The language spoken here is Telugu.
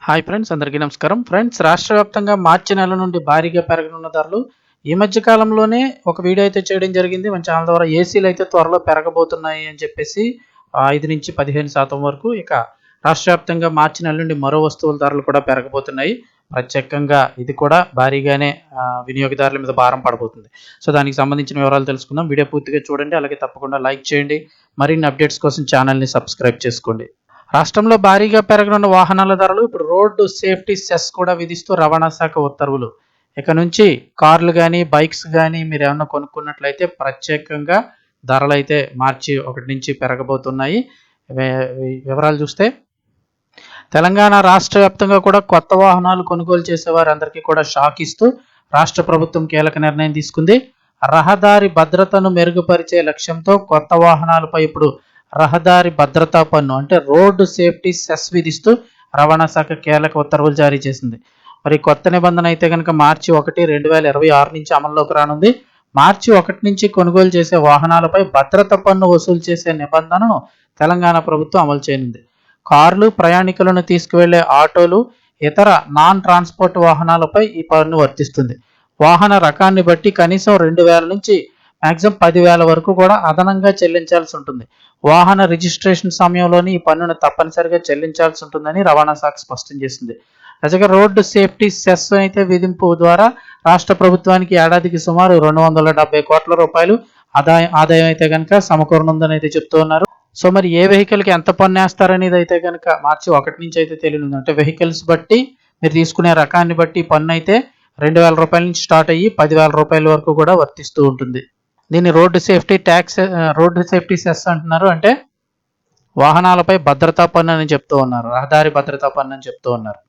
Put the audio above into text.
హాయ్ ఫ్రెండ్స్, అందరికీ నమస్కారం. ఫ్రెండ్స్, రాష్ట్ర వ్యాప్తంగా మార్చి నెల నుండి భారీగా పెరగనున్న ధరలు ఈ మధ్య కాలంలోనే ఒక వీడియో అయితే చేయడం జరిగింది మన ఛానల్ ద్వారా. ఏసీలు అయితే త్వరలో పెరగబోతున్నాయి అని చెప్పేసి 5 నుంచి 15% వరకు. ఇక రాష్ట్ర వ్యాప్తంగా మార్చి నెల నుండి మరో వస్తువుల ధరలు కూడా పెరగబోతున్నాయి. ప్రత్యేకంగా ఇది కూడా భారీగానే వినియోగదారుల మీద భారం పడబోతుంది. సో దానికి సంబంధించిన వివరాలు తెలుసుకుందాం. వీడియో పూర్తిగా చూడండి, అలాగే తప్పకుండా లైక్ చేయండి. మరిన్ని అప్డేట్స్ కోసం ఛానల్ని సబ్స్క్రైబ్ చేసుకోండి. రాష్ట్రంలో భారీగా పెరగనున్న వాహనాల ధరలు, ఇప్పుడు రోడ్డు సేఫ్టీ సెస్ కూడా విధిస్తూ రవాణా శాఖ ఉత్తర్వులు. ఇక నుంచి కార్లు కానీ బైక్స్ కానీ మీరు ఏమన్నా కొనుక్కున్నట్లయితే ప్రత్యేకంగా ధరలు అయితే మార్చి 1 నుంచి పెరగబోతున్నాయి. వివరాలు చూస్తే, తెలంగాణ రాష్ట్ర వ్యాప్తంగా కూడా కొత్త వాహనాలు కొనుగోలు చేసేవారందరికీ కూడా షాక్ ఇస్తూ రాష్ట్ర ప్రభుత్వం కీలక నిర్ణయం తీసుకుంది. రహదారి భద్రతను మెరుగుపరిచే లక్ష్యంతో కొత్త వాహనాలపై ఇప్పుడు రహదారి భద్రతా పన్ను అంటే రోడ్డు సేఫ్టీ సెస్ విధిస్తూ రవాణా శాఖ కీలక ఉత్తర్వులు జారీ చేసింది. మరి కొత్త నిబంధన అయితే కనుక మార్చి 1, 2026 నుంచి అమల్లోకి రానుంది. మార్చి 1 నుంచి కొనుగోలు చేసే వాహనాలపై భద్రతా పన్ను వసూలు చేసే నిబంధనను తెలంగాణ ప్రభుత్వం అమలు చేయనుంది. కార్లు, ప్రయాణికులను తీసుకువెళ్లే ఆటోలు, ఇతర నాన్ ట్రాన్స్పోర్ట్ వాహనాలపై ఈ పన్ను వర్తిస్తుంది. వాహన రకాన్ని బట్టి కనీసం 2,000 నుంచి మ్యాక్సిమం 10,000 వరకు కూడా అదనంగా చెల్లించాల్సి ఉంటుంది. వాహన రిజిస్ట్రేషన్ సమయంలోని ఈ పన్నును తప్పనిసరిగా చెల్లించాల్సి ఉంటుందని రవాణా శాఖ స్పష్టం చేసింది. నిజంగా రోడ్డు సేఫ్టీ సెస్ అయితే విధింపు ద్వారా రాష్ట్ర ప్రభుత్వానికి ఏడాదికి సుమారు 270 కోట్ల రూపాయలు ఆదాయం అయితే కనుక సమకూరనుందని అయితే చెప్తూ ఉన్నారు. సో మరి ఏ వెహికల్కి ఎంత పన్ను వేస్తారనేది అయితే కనుక మార్చి 1 నుంచి అయితే తెలియనుంది. అంటే వెహికల్స్ బట్టి, మీరు తీసుకునే రకాన్ని బట్టి పన్ను అయితే 2,000 రూపాయల నుంచి స్టార్ట్ అయ్యి 10,000 రూపాయల వరకు కూడా వర్తిస్తూ ఉంటుంది. దీన్ని రోడ్డు సేఫ్టీ సెస్ అంటున్నారు. అంటే వాహనాలపై భద్రతా పన్ను అని చెప్తూ ఉన్నారు, రహదారి భద్రతా పన్ను అని చెప్తూ ఉన్నారు.